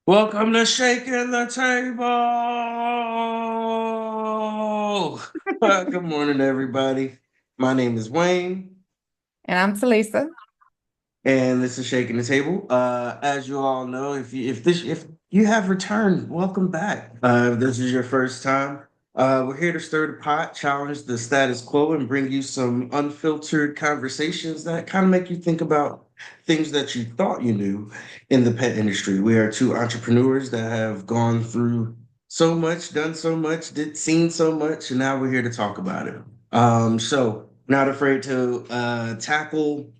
Welcome to Shaking the Table. Good morning, everybody. My name is Wayne, And I'm Talisa. and this is Shaking the Table. As you all know, if you have returned, welcome back. If this is your first time, we're here to stir the pot, challenge the status quo, and bring you some unfiltered conversations that kind of make you think about things that you thought you knew in the pet industry. We are two entrepreneurs that have gone through so much, done so much, seen so much, and now we're here to talk about it. So not afraid to tackle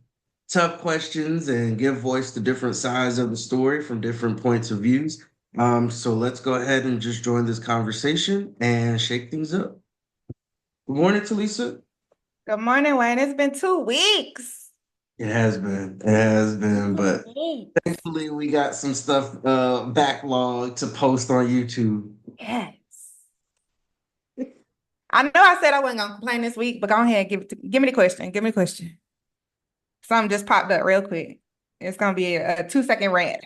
tough questions and give voice to different sides of the story from different points of views. So let's go ahead and just join this conversation and shake things up. Good morning, Talisa. Good morning, Wayne. It's been 2 weeks. It has been. It has been, but 2 weeks. thankfully we got some stuff backlog to post on YouTube. Yes. I know I said I wasn't gonna complain this week, but go ahead, give me the question. Give me the question. Something just popped up real quick. It's gonna be a 2-second rant.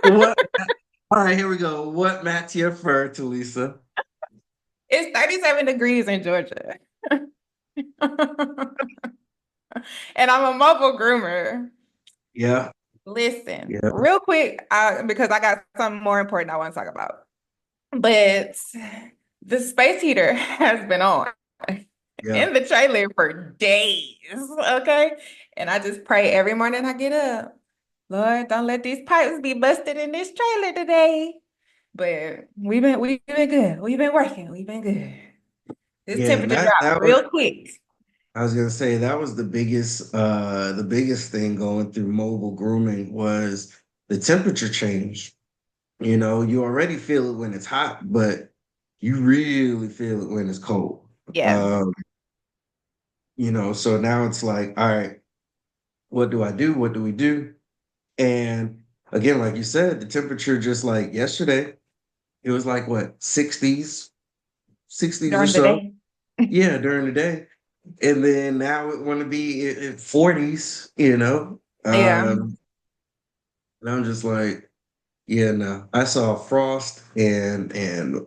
What? All right, here we go. What mats your fur, Talisa? It's 37 degrees in Georgia. And I'm a mobile groomer. Yeah, Listen, yeah, real quick, because I got something more important I want to talk about. But the space heater has been on yeah. in the trailer for days, okay? And I just pray every morning I get up, Lord, don't let these pipes be busted in this trailer today. But we've been good. We've been working. We've been good. This Yeah, temperature that dropped that was real quick. I was gonna say that was the biggest thing going through mobile grooming was the temperature change. You already feel it when it's hot, but you really feel it when it's cold. Yeah. Um, so now it's like, all right, what do I do? What do we do? And again, like you said, the temperature just like yesterday, it was like what, 60s or During the so. day. Yeah, during the day. And then now it want to be in 40s, Yeah. And I'm just like, yeah, no. I saw frost and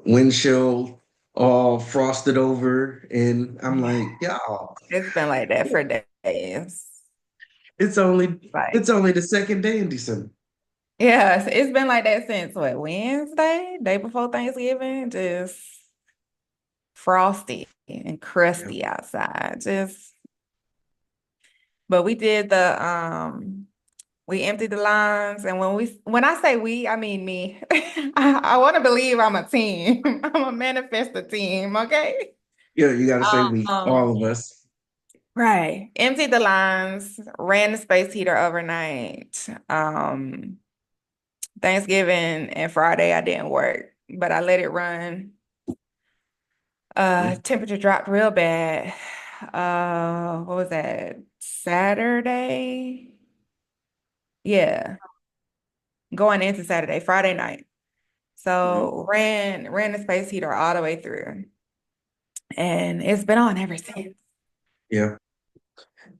windshield all frosted over, and I'm Yeah. like, y'all, It's been like that for days. it's only Like, it's only the second day in December. yeah, it's been like that since what, Wednesday, day before Thanksgiving, just frosty and Yeah. crusty outside. But we emptied the lines, and when I say we, I mean me. I want to believe I'm a team. I'm a manifest a team, okay? Yeah, you gotta say we, Um, all of us. right. Emptied the lines, ran the space heater overnight. Thanksgiving and Friday I didn't work, but I let it run. Mhm. Temperature dropped real bad. What was that? Saturday? Yeah, going into Saturday, Friday night. Mhm. So ran the space heater all the way through, and it's been on ever since. Yeah.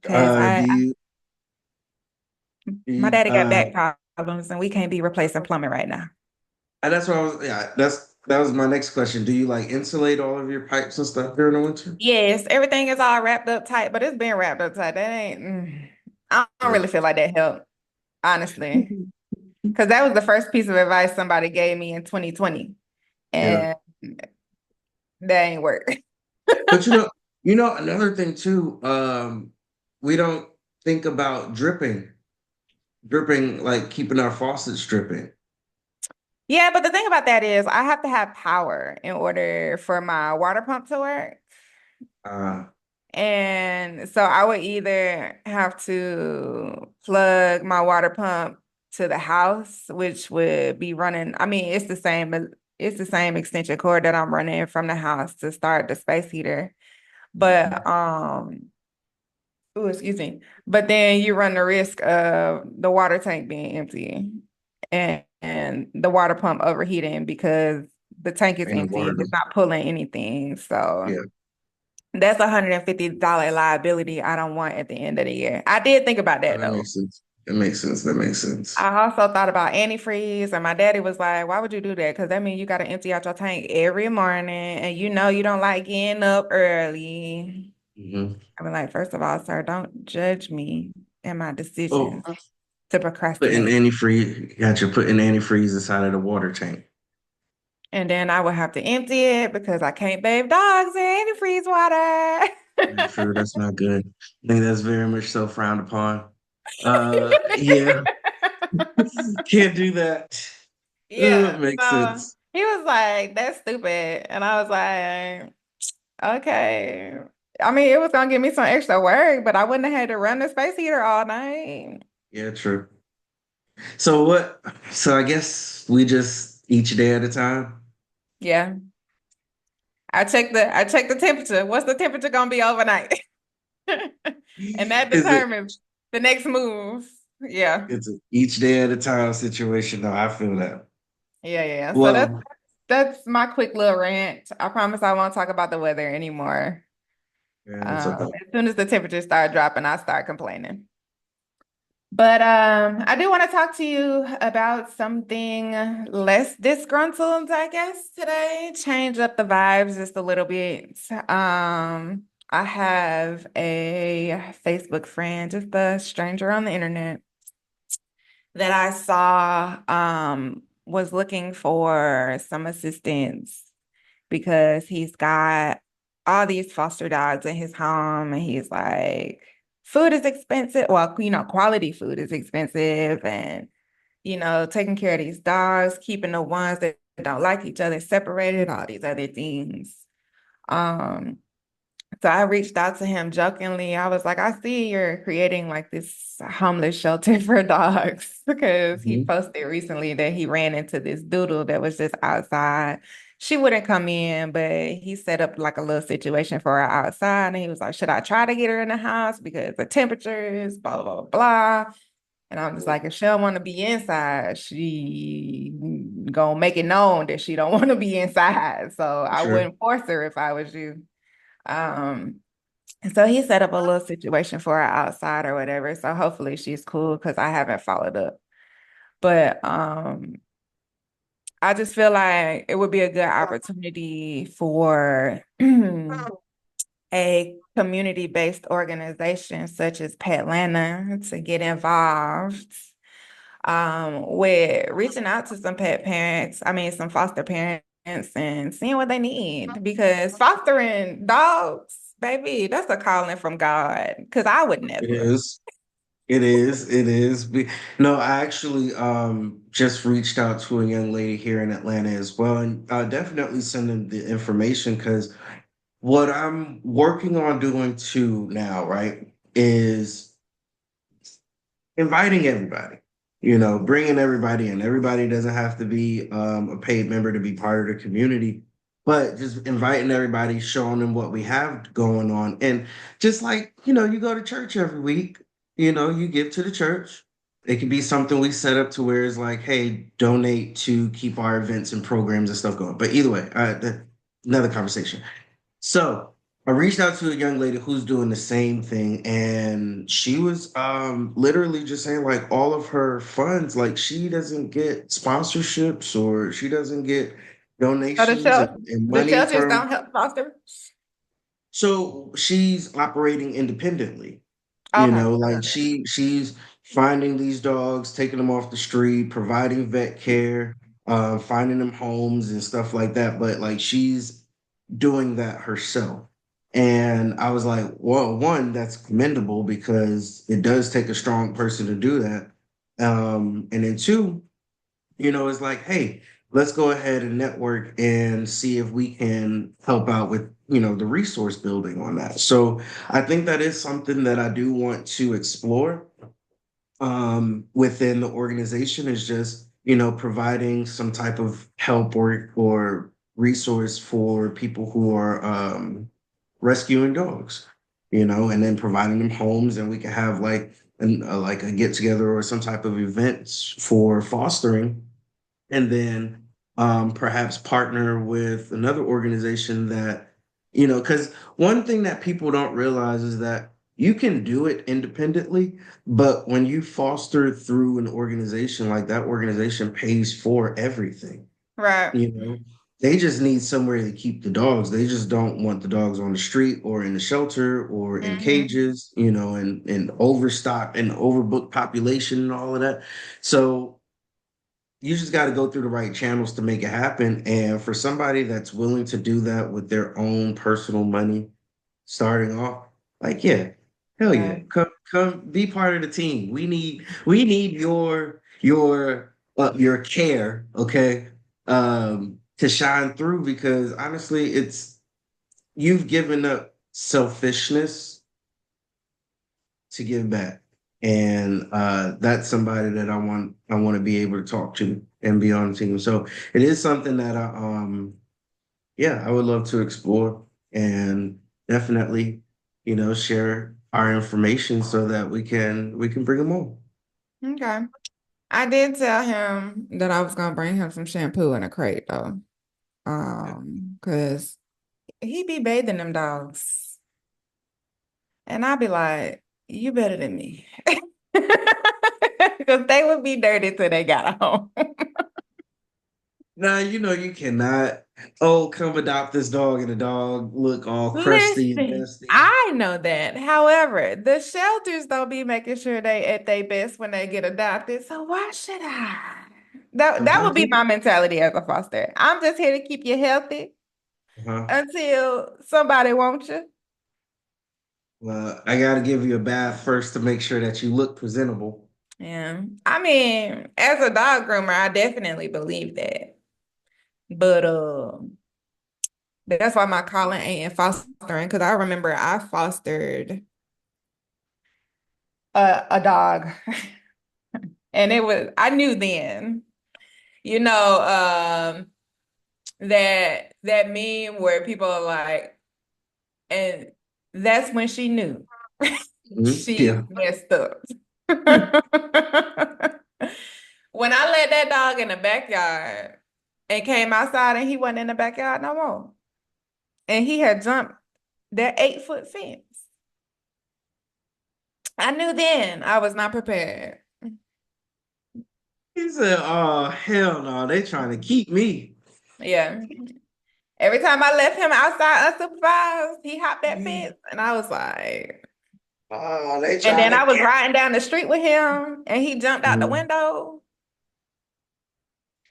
Because Do you do my you daddy got back problems, and we can't be replacing plumbing right now. and that's what I was yeah, that was my next question. Do you like insulate all of your pipes and stuff during the winter? Yes, everything is all wrapped up tight, but it's been wrapped up tight. That ain't. I don't Yeah. really feel like that helped, honestly, because that was the first piece of advice somebody gave me in 2020, Yeah. and that ain't work. But another thing too, we don't think about dripping, like keeping our faucets dripping. Yeah, but the thing about that is I have to have power in order for my water pump to work. Uh, And so I would either have to plug my water pump to the house, which would be running. I mean, it's the same extension cord that I'm running from the house to start the space heater. But oh, excuse me. But then you run the risk of the water tank being empty and the water pump overheating because the tank is in the empty water. and it's not pulling anything. So Yeah. that's $150 liability I don't want at the end of the year. I did think about that That though. makes sense. That makes sense. That makes sense. I also thought about antifreeze, and my daddy was like, "Why would you do that? Because that means you got to empty out your tank every morning, and you know you don't like getting up early." Hmm. I mean, like, first of all, sir, don't judge me and my Oh, decisions to putting procrastinate. antifreeze, got you putting antifreeze inside of the water tank. And then I would have to empty it because I can't bathe dogs in antifreeze water. True, that's not good. I think that's very much so frowned upon. Yeah, can't do that. Yeah, Makes so sense. he was like, "That's stupid," and I was like, "Okay." I mean, it was gonna give me some extra work, but I wouldn't have had to run the space heater all night. Yeah, true. So what? So I guess we just each day at a time. Yeah, I check the temperature. What's the temperature gonna be overnight? And that Is it? determines the next move. Yeah. It's a each day at a time situation. No, I feel that. Yeah. So Well, that's my quick little rant. I promise I won't talk about the weather anymore. yeah, it's okay. As soon as the temperatures start dropping, I start complaining. But I do want to talk to you about something less disgruntled, I guess, today. Change up the vibes just a little bit. I have a Facebook friend, just a stranger on the internet, that I saw was looking for some assistance because he's got all these foster dogs in his home, and he's like, food is expensive. Well, quality food is expensive, and taking care of these dogs, keeping the ones that don't like each other separated, all these other things. Um, so I reached out to him jokingly. I was like, I see you're creating like this homeless shelter for dogs because he Mhm. posted recently that he ran into this doodle that was just outside. She wouldn't come in, but he set up like a little situation for her outside. And he was like, should I try to get her in the house because the temperature is blah, blah, blah. And I'm just like, if she don't want to be inside, she gonna make it known that she don't want to be inside. So I Sure. wouldn't force her if I was you. Um, and so he set up a little situation for her outside or whatever. So hopefully she's cool because I haven't followed up. But I just feel like it would be a good opportunity for a community-based organization such as Petlanta to get involved with reaching out to some pet parents, I mean some foster parents and seeing what they need because fostering dogs, baby, that's a calling from God. Because I would It never. is. It is. It is. No, I actually just reached out to a young lady here in Atlanta as well, and definitely send them the information because what I'm working on doing too now, right, is inviting everybody. Bringing everybody in. Everybody doesn't have to be a paid member to be part of the community, but just inviting everybody, showing them what we have going on, and just like you go to church every week. You give to the church. It can be something we set up to where it's like, hey, donate to keep our events and programs and stuff going. But either way, another conversation. So I reached out to a young lady who's doing the same thing, and she was literally just saying like all of her funds, like she doesn't get sponsorships or she doesn't get So donations and the money shelters from. don't help foster. So she's operating independently. Okay. Like she's finding these dogs, taking them off the street, providing vet care, finding them homes and stuff like that. But like she's doing that herself. And I was like, well, one, that's commendable because it does take a strong person to do that. And then two, it's like, hey, let's go ahead and network and see if we can help out with, the resource building on that. So I think that is something that I do want to explore within the organization is just, providing some type of help or resource for people who are rescuing dogs, and then providing them homes, and we can have like a get together or some type of events for fostering, and then perhaps partner with another organization that, because one thing that people don't realize is that you can do it independently, but when you foster through an organization, like that organization pays for everything. Right. You know, they just need somewhere to keep the dogs. They just don't want the dogs on the street or in the shelter or in Hmm. cages, and overstock and overbooked population and all of that. So you just got to go through the right channels to make it happen. And for somebody that's willing to do that with their own personal money, starting off, like, yeah, hell yeah, Right. come be part of the team. We need your care, okay, to shine through because honestly, it's you've given up selfishness to give back. And that's somebody that I want to be able to talk to and be on the team. So it is something that I would love to explore and definitely, share our information so that we can bring them on. Okay. I did tell him that I was gonna bring him some shampoo in a crate though. Because he be bathing them dogs. And I'd be like, you better than me. Because they would be dirty till they got home. Now, you cannot, oh, come adopt this dog and the dog look all crusty and Listen, dusty. I know that. However, the shelters don't be making sure they at their best when they get adopted. So why should I? That would be my mentality as a foster. I'm just here to keep you healthy Uh-huh. until somebody wants you. Well, I got to give you a bath first to make sure that you look presentable. Yeah. I mean, as a dog groomer, I definitely believe that. But that's why my calling ain't in fostering, because I remember I fostered a dog. And I knew then, you know, that meme where people are like, and that's when she knew Mhm. she Yeah. messed up. When I let that dog in the backyard and came outside and he wasn't in the backyard no more. And he had jumped that 8-foot fence. I knew then I was not prepared. He said, "Oh hell no, they trying to keep me." Yeah. Every time I left him outside unsupervised, he hopped that fence. And I was like, Oh, they and trying then to I was get. riding down the street with him and he jumped out the Mhm. window.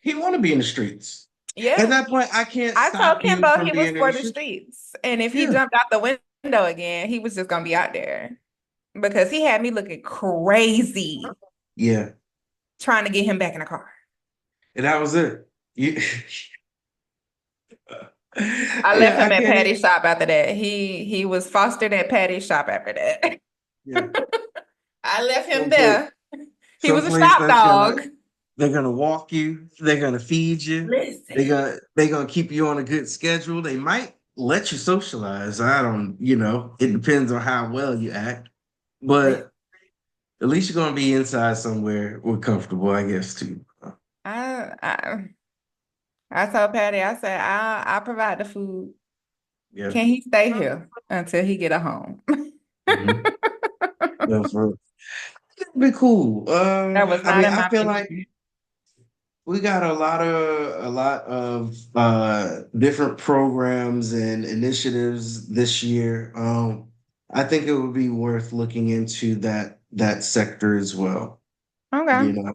He want to be in the streets. At Yeah. that point, I can't I told stop you Kimbo from he was being in for the the streets. streets. And if he Yeah, jumped out the window again, he was just gonna be out there because he had me looking crazy yeah, trying to get him back in the car. and that was it. You, I left yeah, I him at can't even. Patty's shop after that. He was fostered at Patty's shop after that. Yeah, I left him someplace, there. He was a someplace shop that's gonna dog. they're gonna walk you. They're gonna feed you. Listen. They're gonna keep you on a good schedule. They might let you socialize. I don't, it depends on how well you act, Listen. but at least you're gonna be inside somewhere we're comfortable, I guess, too. I, I I told Patty, I said, I'll provide the food. Yeah. Can he stay here until he get a home? Mhm. Yeah, it'd be cool. That was I not mean, in I my feel like menu. we got a lot of different programs and initiatives this year. I think it would be worth looking into that sector as well. Okay. You know,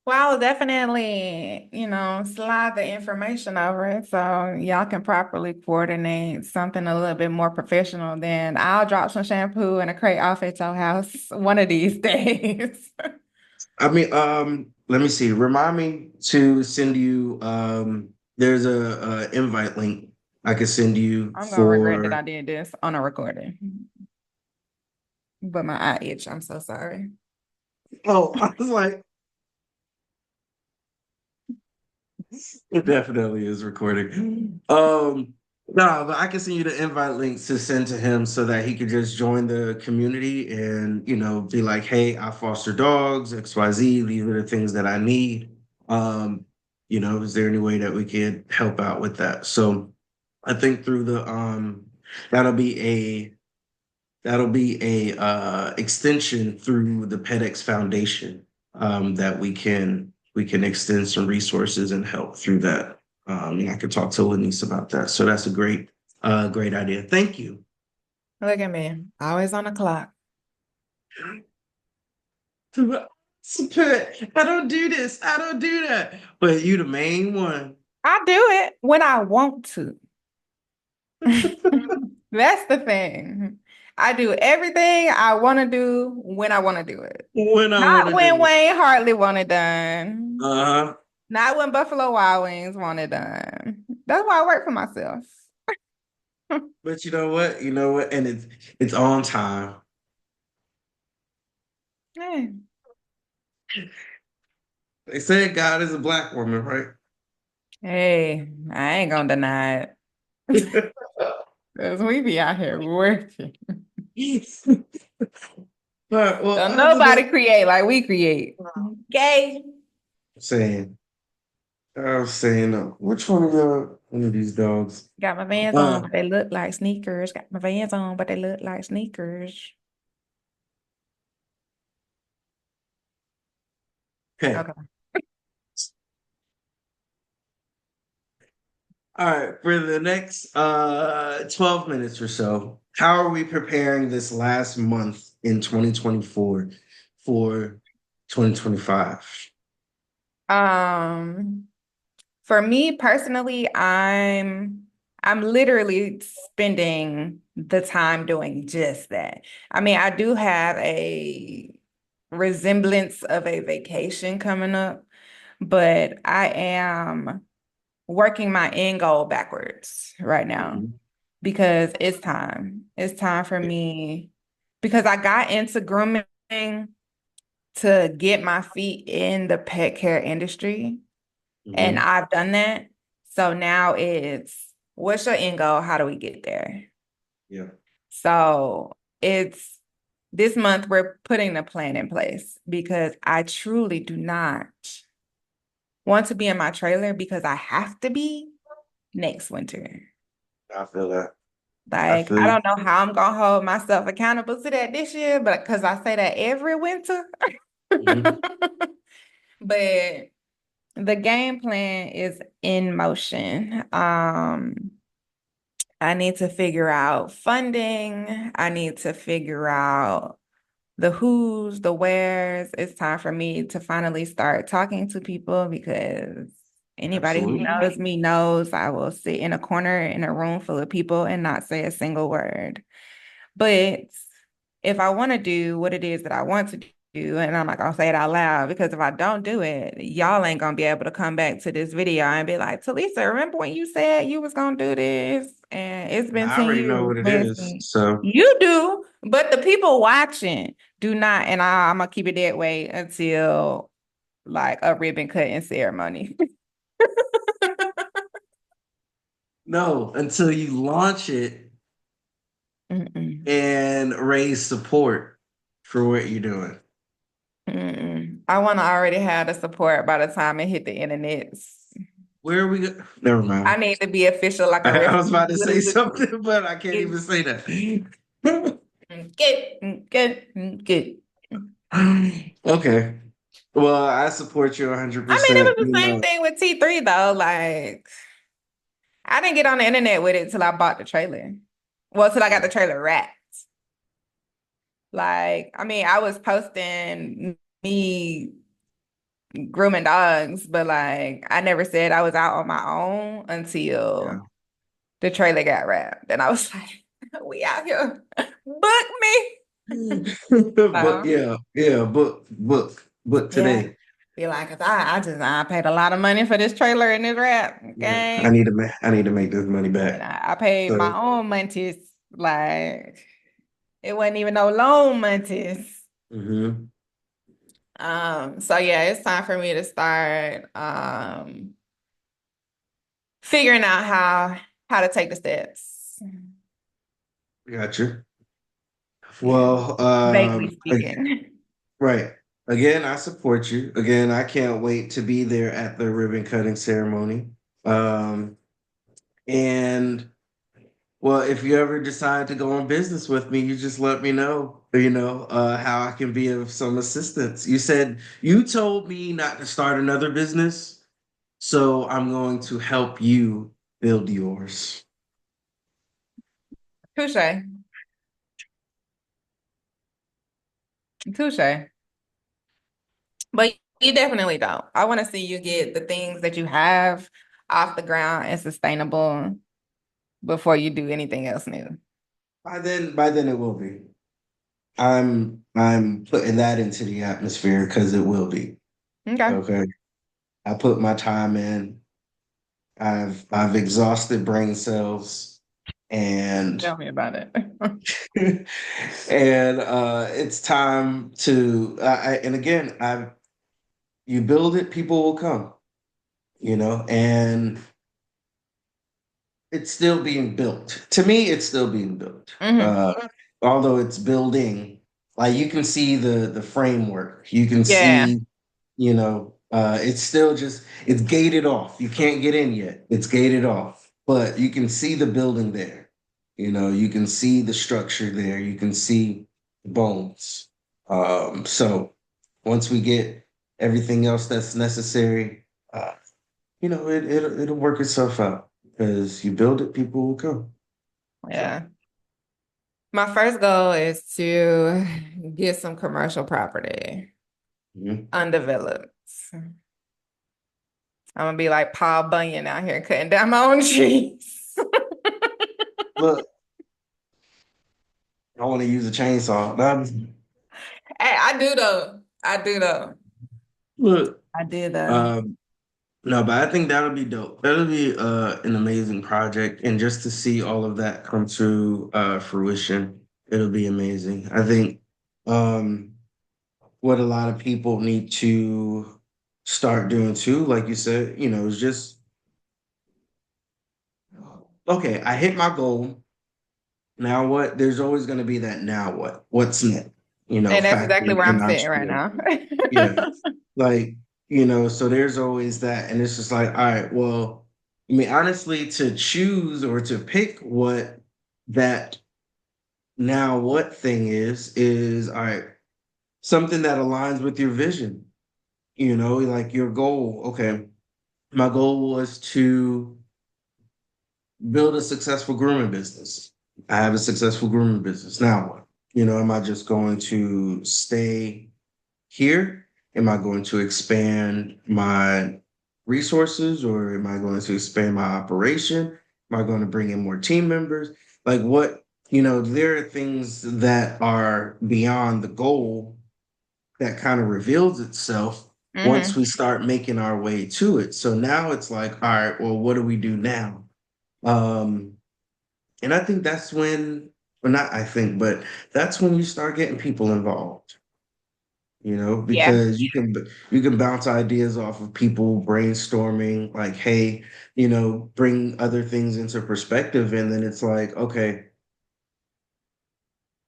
Well, I'll definitely, slide the information over it so y'all can properly coordinate something a little bit more professional. Then I'll drop some shampoo and a crate off at your house one of these days. I mean, let me see. Remind me to send you. There's a invite link I could send you I'm gonna regret that for. I did this on a recording, but my eye itch. I'm so sorry. Oh, I was like, it definitely is recording. No, but I can send you the invite links to send to him so that he could just join the community and, be like, hey, I foster dogs, XYZ, these are the things that I need. Is there any way that we could help out with that? So I think through that'll be that'll be a extension through the PedX Foundation that we can extend some resources and help through that. And I could talk to Lenise about that. So that's a great idea. Thank you. Look at me, always on the clock. I don't do this. I don't do that. But you the main one. I do it when I want to. That's the thing. I do everything I want to do when I want to do it. When I want Not to when do it. Wayne Hartley want it done. Uh-huh. Not when Buffalo Wild Wings want it done. That's why I work for myself. But you know what? You know what? And it's on time. Hey, They said God is a black woman, right? hey, I ain't gonna deny it. Because we be out here working. But well, So other nobody than create like we create. Okay. saying, I was saying, which one of these dogs? Got my Vans on, Uh, but they look like sneakers. Got my Vans on, but they look like sneakers. okay. Okay. All right, for the next 12 minutes or so, how are we preparing this last month in 2024 for 2025? Um, for me personally, I'm literally spending the time doing just that. I mean, I do have a resemblance of a vacation coming up, but I am working my end goal backwards right now Mhm. because it's time. It's time for me because I got into grooming to get my feet in the pet care industry, and Mhm. I've done that. So now it's what's your end goal? How do we get there? Yeah, So it's this month we're putting the plan in place because I truly do not want to be in my trailer because I have to be next winter. I feel that. I Like, feel I you. don't know how I'm gonna hold myself accountable to that this year, but because I say that every winter. Mhm. But the game plan is in motion. I need to figure out funding. I need to figure out the who's, the where's. It's time for me to finally start talking to people because anybody who Absolutely. knows me knows I will sit in a corner in a room full of people and not say a single word. But if I want to do what it is that I want to do, and I'm not gonna say it out loud because if I don't do it, y'all ain't gonna be able to come back to this video and be like, Talisa, remember when you said you was gonna do this? And it's been I 10 already know years. what it is. Listen, So you do, but the people watching do not, and I'm gonna keep it that way until like a ribbon cutting ceremony. no, until you launch it Mm-mm. and raise support for what you're doing. Mm-mm. I want to already have the support by the time it hit the internet. Where are we go? Never I mind. need to be official like a I was referee. about to say something, but I can't even say that. Good. Okay. Well, I support you I mean, it 100%. was the same thing with T3 though. Like, I didn't get on the internet with it till I bought the trailer. Well, till I got the trailer wrapped. Like, I mean, I was posting me grooming dogs, but like, I never said I was out on my own Yeah. until the trailer got wrapped. And I was like, we out here. Book me. But So, yeah, book yeah. today. Be like, 'cause I paid a lot of money for this trailer and this wrap, Yeah, okay? I need to make this money And back. I paid So, my own money. Like, it wasn't even no loan money. mhm. So yeah, it's time for me to start figuring out how to take the steps. Gotcha. Yeah, Well, vaguely speaking. right. Again, I support you. Again, I can't wait to be there at the ribbon cutting ceremony. And Well, if you ever decide to go on business with me, you just let me know, how I can be of some assistance. You told me not to start another business, so I'm going to help you build yours. Touche. Touche. But you definitely don't. I want to see you get the things that you have off the ground and sustainable before you do anything else new. By then it will be. I'm putting that into the atmosphere because it will be. Okay. Okay. I put my time in. I've exhausted brain cells and Tell me about it. and it's time to and again, I you build it, people will come, and it's still being built. To me, it's still being built. Hmm. Although it's building, like you can see the framework, you can Yeah. see, it's still just it's gated off. You can't get in yet. It's gated off, but you can see the building there. You can see the structure there. You can see bones. So once we get everything else that's necessary, it'll work itself out because you build it, people will come. So. Yeah. My first goal is to get some commercial property Mhm. undeveloped. I'm gonna be like Paul Bunyan out here cutting down my own trees. Look, I want to use a chainsaw. Hey, I do though. I do though. Look, I did though. um, no, but I think that'll be dope. That'll be an amazing project, and just to see all of that come to fruition, it'll be amazing. I think um, what a lot of people need to start doing too, like you said, is just okay. I hit my goal. Now what? There's always going to be that now what? What's next? And that's Factor exactly where in I'm sitting right entrepreneur. now. Yeah. Like, so there's always that. And it's just like, all right, well, I mean, honestly, to choose or to pick what that now what thing is all right, something that aligns with your vision, like your goal. Okay. My goal was to build a successful grooming business. I have a successful grooming business. Now what? Am I just going to stay here? Am I going to expand my resources or am I going to expand my operation? Am I going to bring in more team members? Like what, there are things that are beyond the goal that kind of reveals itself once Hmm. we start making our way to it. So now it's like, all right, well, what do we do now? Um, and I think that's when, or not I think, but that's when you start getting people involved, Yeah. because you can bounce ideas off of people brainstorming, like, hey, bring other things into perspective. And then it's like, okay,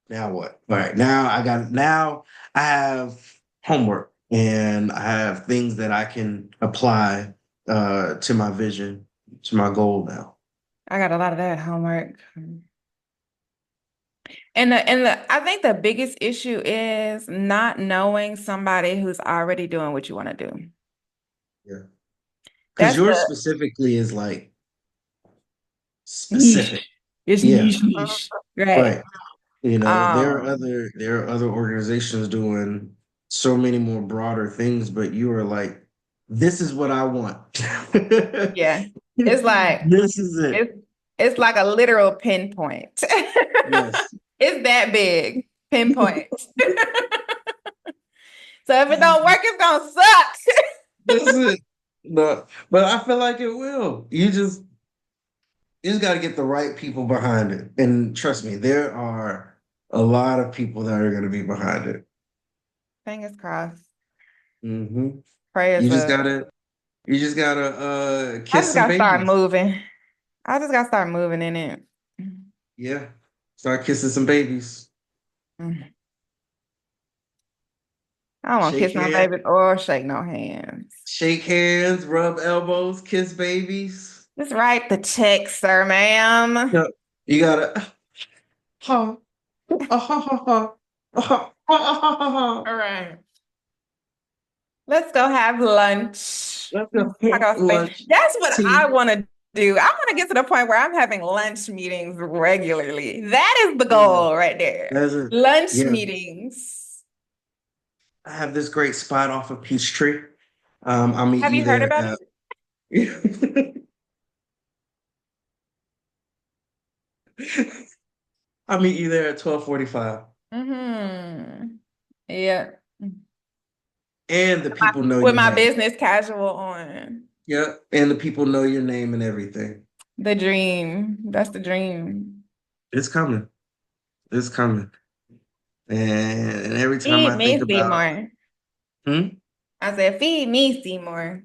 now what? All right, now I have homework and I have things that I can apply to my vision, to my goal now. I got a lot of that homework. And I think the biggest issue is not knowing somebody who's already doing what you want to do. Yeah. Because That's yours the specifically is like niche. specific. It's Yeah, niche. Right. right. There are Um, other organizations doing so many more broader things, but you are like, this is what I want. yeah. It's like This is it. it's it's like a literal pinpoint. Yes. It's that big. Pinpoint. So if it don't work, it's gonna suck. This is it. But I feel like it will. You just got to get the right people behind it. And trust me, there are a lot of people that are going to be behind it. Fingers crossed. Hmm. You Prayers just up. gotta you just gotta I kiss just some gotta start babies. moving. I just gotta start moving in it. Yeah. Start kissing some babies. Mm. I don't want to Shake kiss no hands, babies or shake no hands. rub elbows, kiss babies. Just write the check, sir, ma'am. No. You gotta ha ha ha ha ha ha. All right. Let's go have lunch. Let's go I go space. lunch That's what I tea. want to do. I want to get to the point where I'm having lunch meetings regularly. That is the goal right there. That's it. Lunch Yeah, meetings. I have this great spot off of Peachtree. I'll meet Have you you heard there about at I'll meet you there at 12:45. it? Mm-hmm. Yeah. And the people know With your my name. business casual on. Yeah. And the people know your name and everything. The dream. That's the dream. It's coming. It's coming. And every time Feed I think me, about Seymour. hmm? I said, feed me, Seymour.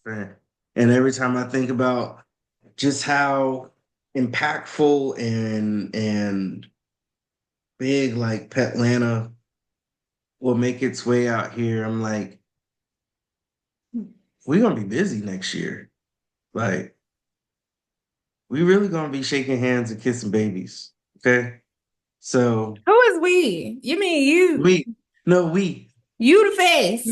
Right. And every time I think about just how impactful and big like Petlanta will make its way out here, I'm like, we're gonna be busy next year. Like, we really gonna be shaking hands and kissing babies. Okay. So Who is we? You mean you? we no we You the face.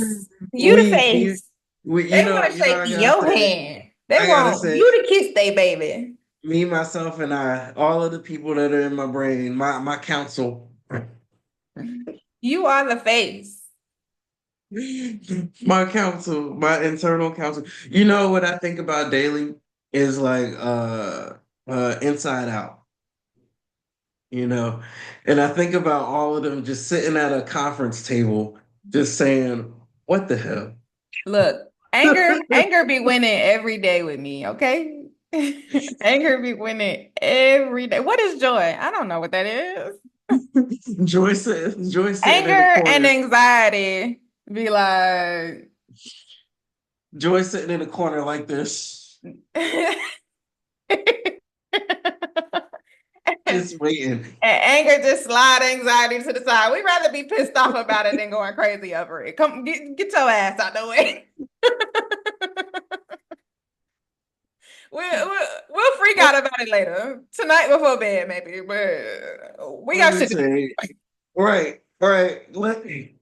You the we we face. we They want to you know shake I gotta your say hand. They I gotta want say you to kiss they baby. me, myself, and I, all of the people that are in my brain, my council, You are the face. my council, my internal council. You know what I think about daily is like Inside Out, you know. And I think about all of them just sitting at a conference table, just saying, what the hell? Look, anger be winning every day with me, okay? Anger be winning every day. What is joy? I don't know what that is. Joy sitting in the Anger and corner. anxiety be like, Joy sitting in the corner like this, just waiting. And anger just slide anxiety to the side. We'd rather be pissed off about it than going crazy over it. Come get your ass out the way. We'll freak out about it later. Tonight before bed, maybe. But we Let got me shit to do. say, right. Let me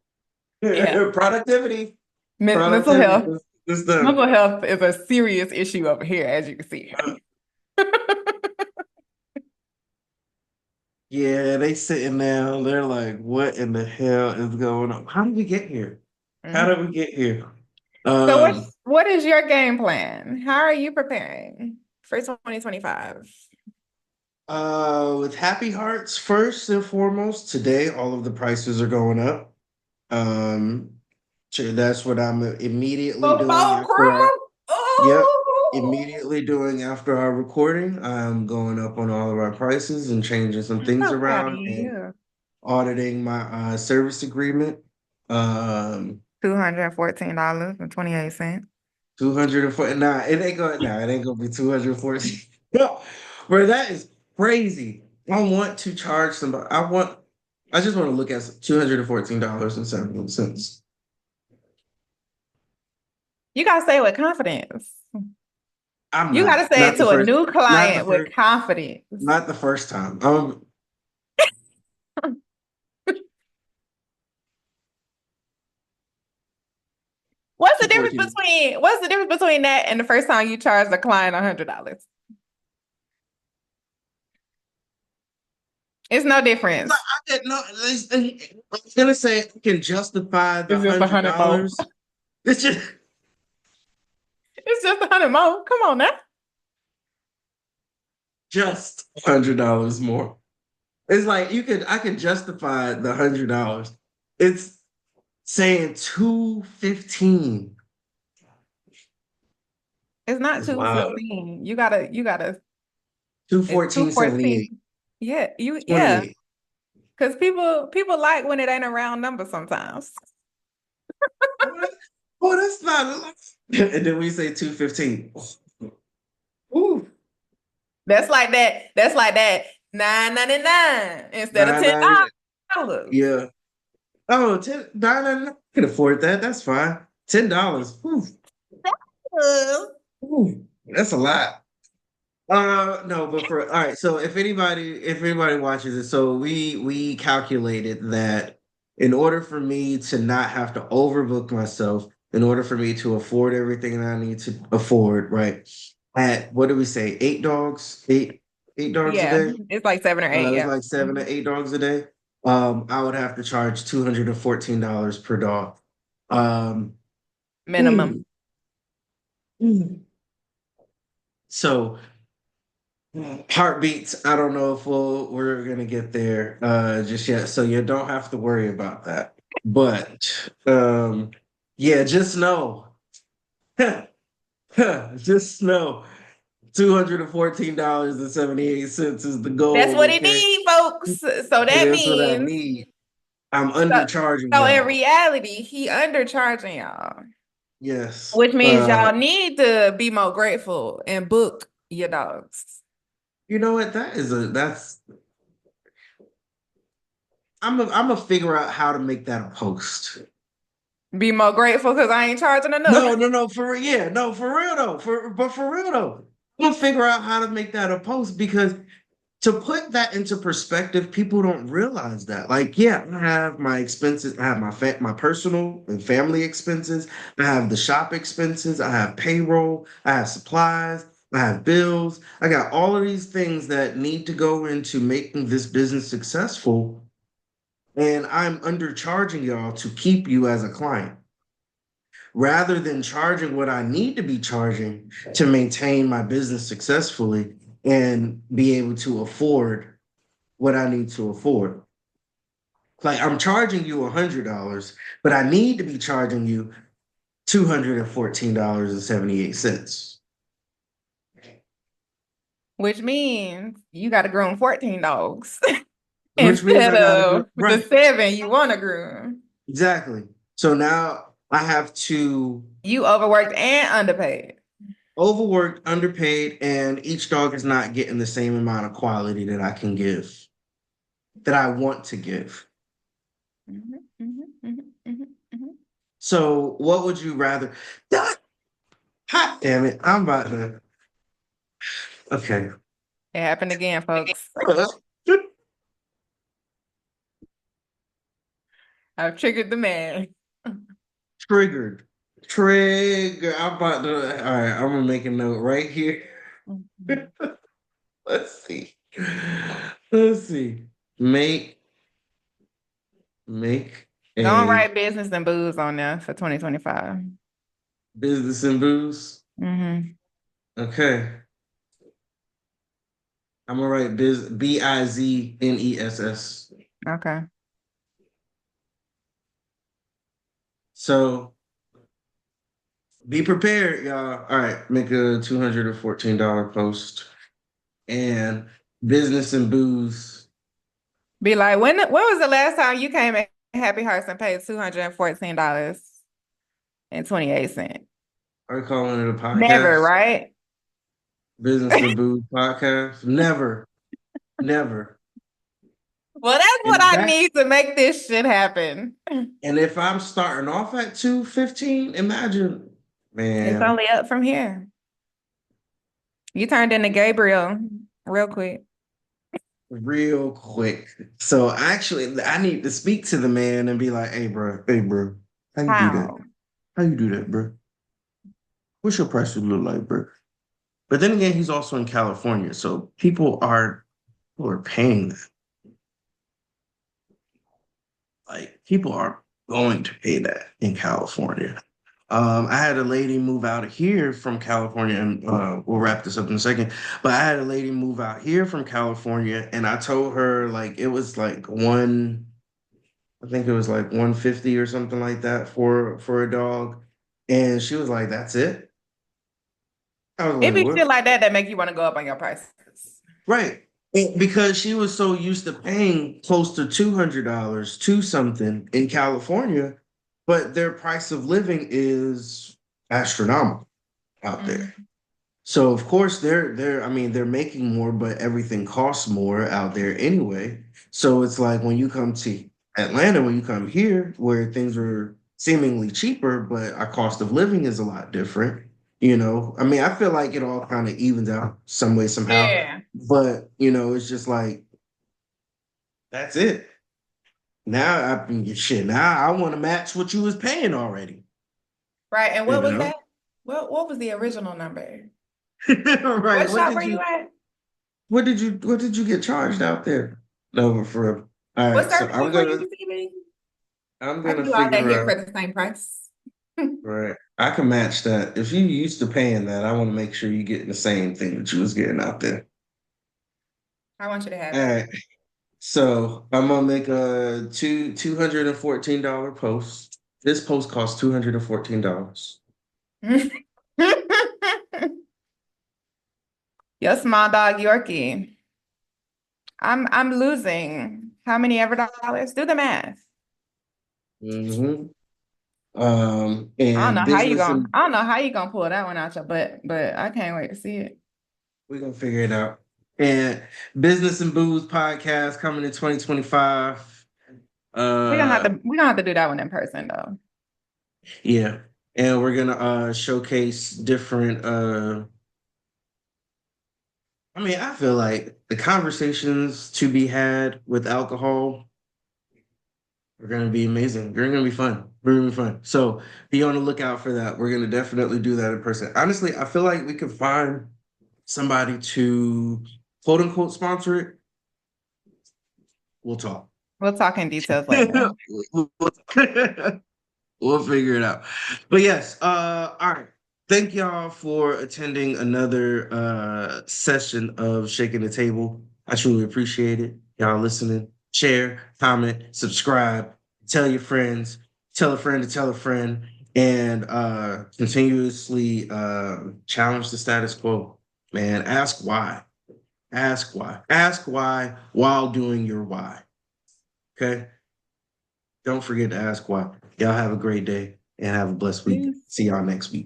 Yeah. productivity, Mental productivity. health. This done. Mental health is a serious issue over here, as you can see. Yeah, they sitting down. They're like, "What in the hell is going on? How did we get here? How Mhm. did we get here?" So Um, what is your game plan? How are you preparing for 2025? with Happy Hearts first and foremost. Today, all of the prices are going up. Um, so that's what I'm immediately doing Football after crew? our. Yep. Oh, Immediately doing after our recording, I'm going up on all of our prices and changing some I'm things so proud of around and you. auditing my service agreement. Um, $214.28. 240. Nah, it ain't going. Nah, it ain't gonna be 214. No, bro, that is crazy. I want to charge somebody. I just want to look at $214.71. You gotta say it with confidence. I'm You gotta not. say it to a new Not the client with first. confidence. Not the first time. What's the difference 214. between that and the first time you charged a client $100? It's no difference. No, I was gonna say I can justify the It's just a hundred hundred more. dollars. It's just It's just 100 more. Come on now. just $100 more. It's like I could justify the $100. It's saying 215. It's not It's wild. 215. You gotta it's 214.78. 214. Yeah. 28. Because people like when it ain't a round number sometimes. Oh, that's not a lot. And then we say 215. Ooh, That's like that. That's like that. 9.99 instead of 9 $10. Yeah. Oh, 10, 9, I can afford that. That's fine. $10. Ooh, ooh, that's a lot. No, but for all right. So if anybody watches it, so we calculated that in order for me to not have to overbook myself, in order for me to afford everything that I need to afford, right? At what do we say? Eight dogs a Yeah, day. it's like 7 or 8. It's Yeah. like seven Mhm. to eight dogs a day. I would have to charge $214 per dog. Um, Minimum. so heartbeats, I don't know if we're gonna get there just yet, so you don't have to worry about that. But yeah, just know, just know $214.78 is the That's goal, what it okay? need, folks. So And that that's what I means need. I'm so, undercharging so in y'all. reality, he undercharging y'all, Yes. which means y'all need to be more grateful and book your dogs. You know what? That's I'm gonna figure out how to make that a post. Be more grateful because I ain't charging enough. No, no, no, yeah, no, for real though. For real though. I'm gonna figure out how to make that a post because to put that into perspective, people don't realize that. Like, yeah, I have my expenses, I have my personal and family expenses, I have the shop expenses, I have payroll, I have supplies, I have bills. I got all of these things that need to go into making this business successful. And I'm undercharging y'all to keep you as a client rather than charging what I need to be charging to maintain my business successfully and be able to afford what I need to afford. Like I'm charging you $100, but I need to be charging you $214.78. Which means you got to groom 14 dogs Which means instead I gotta go of the right. 7 you want to groom. Exactly. So now I have to You overworked and underpaid. overworked, underpaid, and each dog is not getting the same amount of quality that I can give, that I want to give. Mhm, mhm, mhm, mhm, mhm. So what would you rather? God, hot damn it. I'm about to. Okay. It happened again, folks. I've triggered the man. Triggered. Trigger. I'm about to. All right. I'm gonna make a note right here. Mhm. Let's see. Let's see. Make make Don't a write business and booze on there for 2025. business and booze. Hmm. Okay. I'm gonna write BIZNESS. Okay. So be prepared, y'all. All right, make a $214 post and business and booze. Be like, when was the last time you came at Happy Hearts and paid $214.28? Are you calling it a Never, podcast? right? Business and booze podcast? Never, never. Well, that's And what if I that need to make this shit happen. and if I'm starting off at 215, imagine, It's man, only up from here. You turned into Gabriel real quick. real quick. So actually, I need to speak to the man and be like, hey, bro, how you do that? How? How you do that, bro? What's your price look like, bro? But then again, he's also in California, so people are paying that. Like people are going to pay that in California. I had a lady move out of here from California, and we'll wrap this up in a second. But I had a lady move out here from California, and I told her like it was like I think it was like 150 or something like that for a dog, and she was like, "That's it." I was It like, be "What?" shit like that that make you want to go up on your prices. Right. Because she was so used to paying close to $200 to something in California, but their price of living is astronomical out there. Mhm. So of course I mean they're making more, but everything costs more out there anyway. So it's like when you come to Atlanta, when you come here, where things are seemingly cheaper, but our cost of living is a lot different. You know, I mean, I feel like it all kind of evens out some way, somehow. Yeah. But, it's just like, that's it. Now I can get shit. Now I want to match what you was paying already. Right. And You what was know? that? What was the original number? Right. What shop were you at? What did you get charged out there? No, for all What right. So services were you receiving? I'm I gonna can do all that figure here out. for the same price. Right. I can match that. If you used to paying that, I want to make sure you're getting the same thing that you was getting out there. I want you to have All it. right. So I'm gonna make a $214 post. This post costs $214. Your small dog Yorkie. I'm losing. How many ever dollars? Do the math. Hmm. I don't And know how you business gonna and I don't know how you gonna pull that one out your butt, but I can't wait to see it. we're gonna figure it out. And Business and Booze podcast coming in 2025. We're gonna have to do that one in person though. Yeah. And we're gonna showcase different I mean, I feel like the conversations to be had with alcohol are gonna be amazing. They're gonna be fun. They're gonna be fun. So be on the lookout for that. We're gonna definitely do that in person. Honestly, I feel like we could find somebody to quote unquote sponsor it. We'll talk. We'll talk in details later. We'll we'll figure it out. But yes, all right. Thank y'all for attending another session of Shaking the Table. I truly appreciate it. Y'all listening. Share, comment, subscribe, tell your friends, tell a friend to tell a friend, and continuously challenge the status quo. Man, ask why. Ask why. Ask why while doing your why. Okay? Don't forget to ask why. Y'all have a great day and have a blessed week. Peace. See y'all next week.